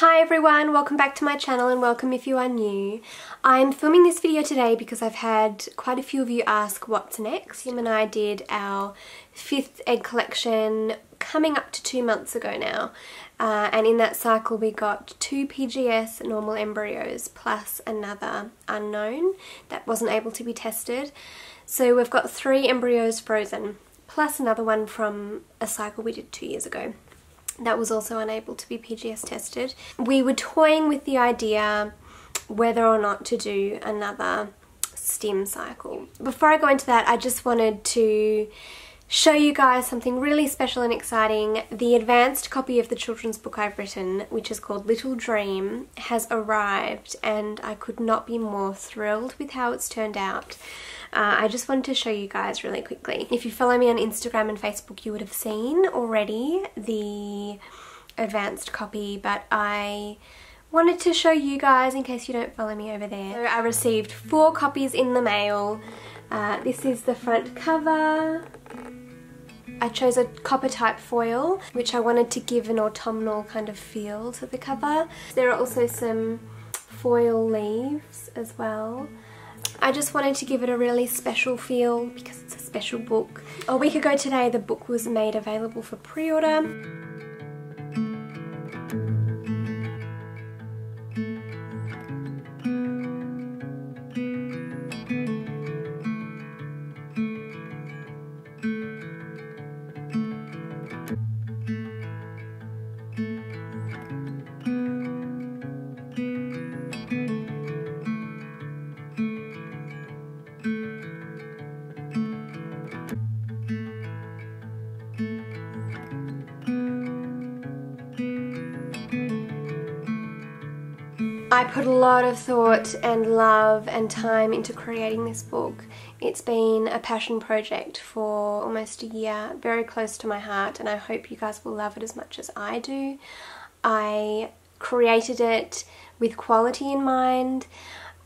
Hi everyone, welcome back to my channel and welcome if you are new. I'm filming this video today because I've had quite a few of you ask what's next. Tim and I did our 5th egg collection coming up to 2 months ago now. And in that cycle we got 2 PGS normal embryos plus another unknown that wasn't able to be tested. So we've got 3 embryos frozen plus another one from a cycle we did 2 years ago. That was also unable to be PGS tested. We were toying with the idea whether or not to do another STIM cycle. Before I go into that, I just wanted to show you guys something really special and exciting. The advanced copy of the children's book I've written, which is called Little Dream, has arrived and I could not be more thrilled with how it's turned out. I just wanted to show you guys really quickly. If you follow me on Instagram and Facebook, you would have seen already the advanced copy, but I wanted to show you guys in case you don't follow me over there. So I received 4 copies in the mail. This is the front cover. I chose a copper type foil, which I wanted to give an autumnal kind of feel to the cover. There are also some foil leaves as well. I just wanted to give it a really special feel because it's a special book. A week ago today the book was made available for pre-order. I put a lot of thought and love and time into creating this book. It's been a passion project for almost a year, very close to my heart, and I hope you guys will love it as much as I do. I created it with quality in mind.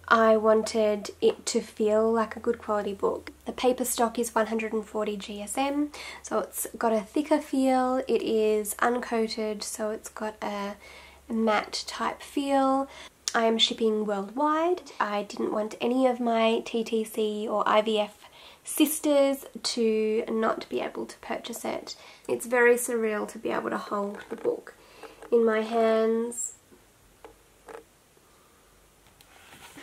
I wanted it to feel like a good quality book. The paper stock is 140 GSM, so it's got a thicker feel. It is uncoated, so it's got a matte type feel. I am shipping worldwide. I didn't want any of my TTC or IVF sisters to not be able to purchase it. It's very surreal to be able to hold the book in my hands.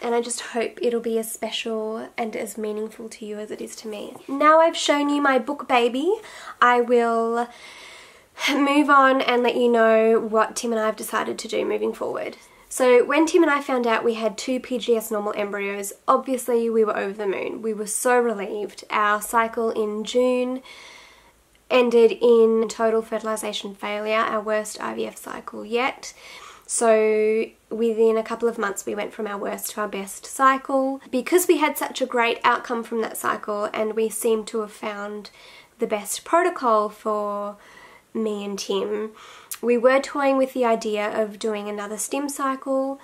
And I just hope it'll be as special and as meaningful to you as it is to me. Now I've shown you my book baby, I will move on and let you know what Tim and I have decided to do moving forward. So when Tim and I found out we had 2 PGS normal embryos, obviously we were over the moon. We were so relieved. Our cycle in June ended in total fertilization failure, our worst IVF cycle yet. So within a couple of months we went from our worst to our best cycle. Because we had such a great outcome from that cycle and we seemed to have found the best protocol for me and Tim, we were toying with the idea of doing another STIM cycle.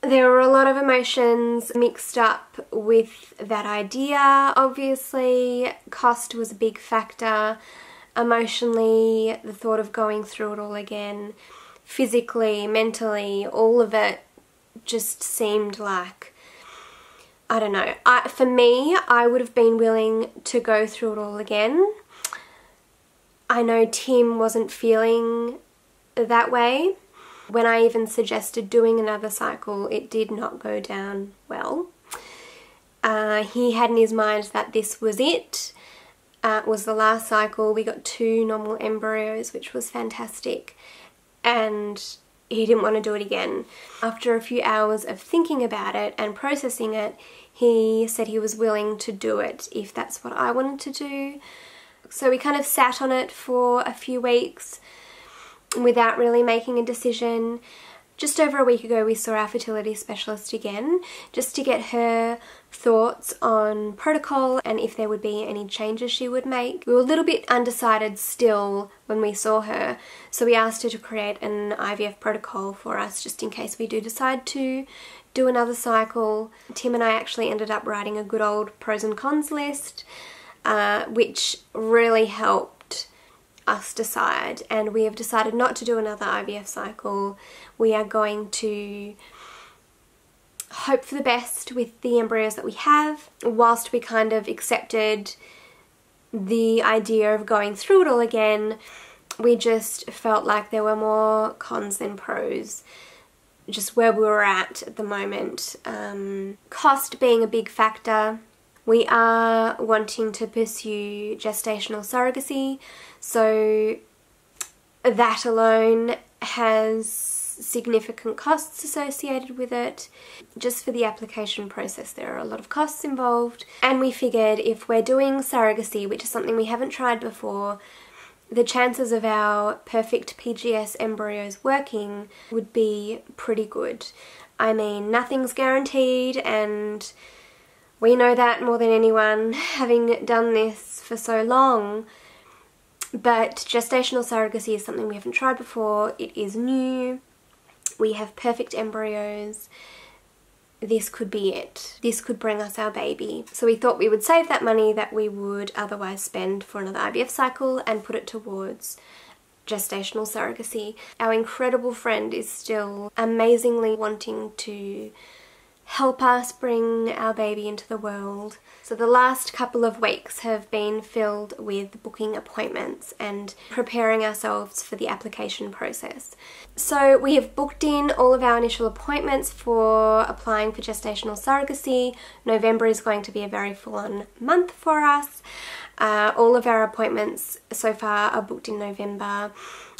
There were a lot of emotions mixed up with that idea. Obviously, cost was a big factor. Emotionally, the thought of going through it all again, physically, mentally, all of it just seemed like, I don't know. For me, I would have been willing to go through it all again. I know Tim wasn't feeling that way. When I even suggested doing another cycle, it did not go down well. He had in his mind that this was it. It was the last cycle. We got 2 normal embryos, which was fantastic. And he didn't want to do it again. After a few hours of thinking about it and processing it, he said he was willing to do it if that's what I wanted to do. So we kind of sat on it for a few weeks without really making a decision. Just over a week ago we saw our fertility specialist again just to get her thoughts on protocol and if there would be any changes she would make. We were a little bit undecided still when we saw her, so we asked her to create an IVF protocol for us just in case we do decide to do another cycle. Tim and I actually ended up writing a good old pros and cons list, which really helped us decide, and we have decided not to do another IVF cycle. We are going to hope for the best with the embryos that we have, whilst we kind of accepted the idea of going through it all again. We just felt like there were more cons than pros, just where we were at the moment. Cost being a big factor. We are wanting to pursue gestational surrogacy, so that alone has significant costs associated with it. Just for the application process, there are a lot of costs involved, and we figured if we're doing surrogacy, which is something we haven't tried before, the chances of our perfect PGS embryos working would be pretty good. I mean, nothing's guaranteed, and we know that more than anyone, having done this for so long. But gestational surrogacy is something we haven't tried before. It is new. We have perfect embryos. This could be it. This could bring us our baby. So we thought we would save that money that we would otherwise spend for another IVF cycle and put it towards gestational surrogacy. Our incredible friend is still amazingly wanting to help us bring our baby into the world. So the last couple of weeks have been filled with booking appointments and preparing ourselves for the application process. So we have booked in all of our initial appointments for applying for gestational surrogacy. November is going to be a very full-on month for us. All of our appointments so far are booked in November.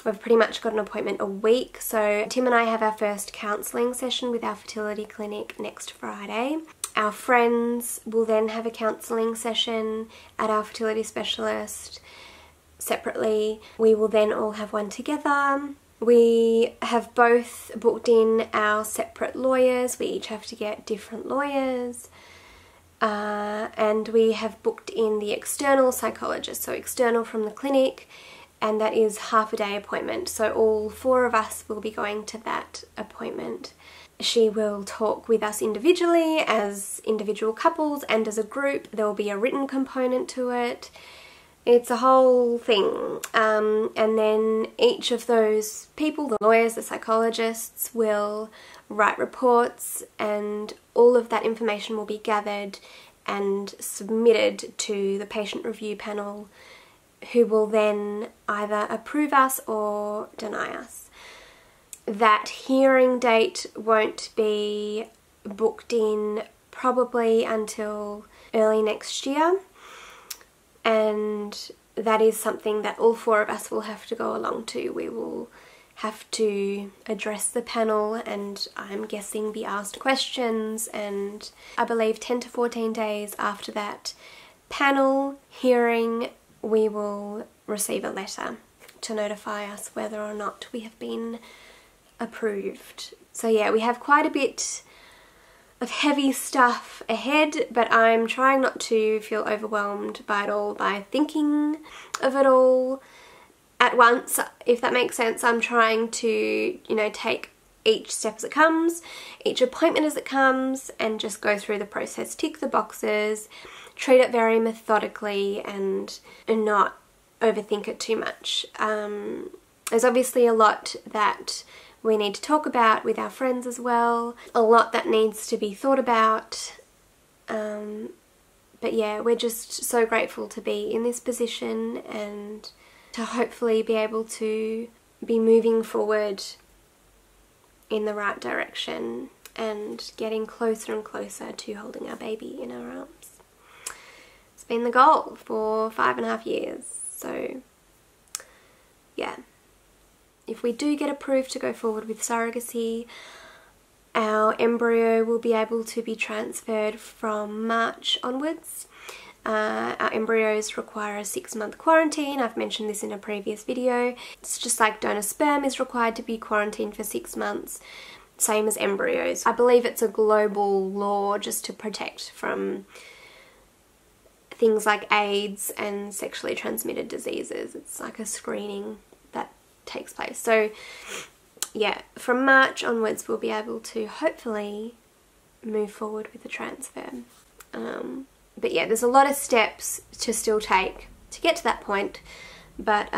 We've pretty much got an appointment a week. So Tim and I have our first counselling session with our fertility clinic next Friday. Our friends will then have a counselling session at our fertility specialist separately. We will then all have one together. We have both booked in our separate lawyers. We each have to get different lawyers. And we have booked in the external psychologist, so external from the clinic, and that is half a day appointment. So all 4 of us will be going to that appointment. She will talk with us individually as individual couples and as a group. There will be a written component to it. It's a whole thing. And then each of those people, the lawyers, the psychologists, will write reports, and all of that information will be gathered and submitted to the patient review panel, who will then either approve us or deny us. That hearing date won't be booked in probably until early next year, and that is something that all 4 of us will have to go along to. We will have to address the panel and I'm guessing be asked questions, and I believe 10 to 14 days after that panel hearing we will receive a letter to notify us whether or not we have been approved. So yeah, we have quite a bit of heavy stuff ahead, but I'm trying not to feel overwhelmed by it all, by thinking of it all at once, if that makes sense. I'm trying to, you know, take each step as it comes, each appointment as it comes, and just go through the process, tick the boxes, treat it very methodically and not overthink it too much. There's obviously a lot that we need to talk about with our friends as well, a lot that needs to be thought about, but yeah, we're just so grateful to be in this position and to hopefully be able to be moving forward in the right direction and getting closer and closer to holding our baby in our arms. It's been the goal for 5.5 years, so yeah. If we do get approved to go forward with surrogacy, our embryo will be able to be transferred from March onwards. Our embryos require a 6-month quarantine. I've mentioned this in a previous video. It's just like donor sperm is required to be quarantined for 6 months, same as embryos. I believe it's a global law just to protect from things like AIDS and sexually transmitted diseases. It's like a screening that takes place. So yeah, from March onwards we'll be able to hopefully move forward with the transfer. But yeah, there's a lot of steps to still take to get to that point, but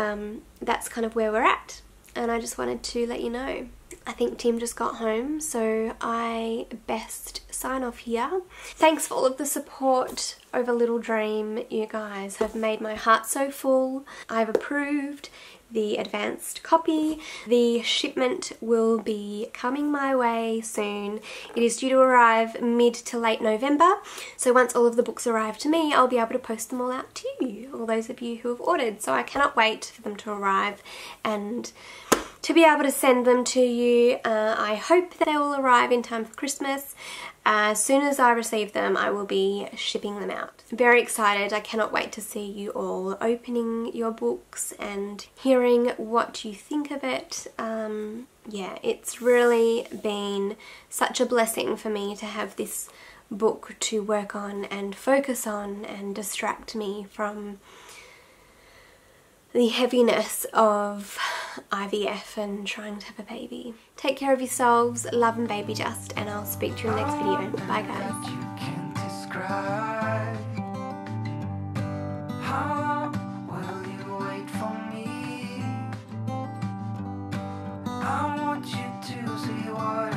that's kind of where we're at, and I just wanted to let you know. I think Tim just got home, so I best sign off here. Thanks for all of the support over Little Dream. You guys have made my heart so full. I've approved the advanced copy. The shipment will be coming my way soon. It is due to arrive mid to late November, so once all of the books arrive to me, I'll be able to post them all out to you, all those of you who have ordered. So I cannot wait for them to arrive and to be able to send them to you. I hope that they will arrive in time for Christmas. As soon as I receive them, I will be shipping them out. Very excited. I cannot wait to see you all opening your books and hearing what you think of it. Yeah, it's really been such a blessing for me to have this book to work on and focus on and distract me from the heaviness of IVF and trying to have a baby. Take care of yourselves, love and baby dust, and I'll speak to you in the next video. Bye guys. You can't describe. How long will you wait for me? I want you to see what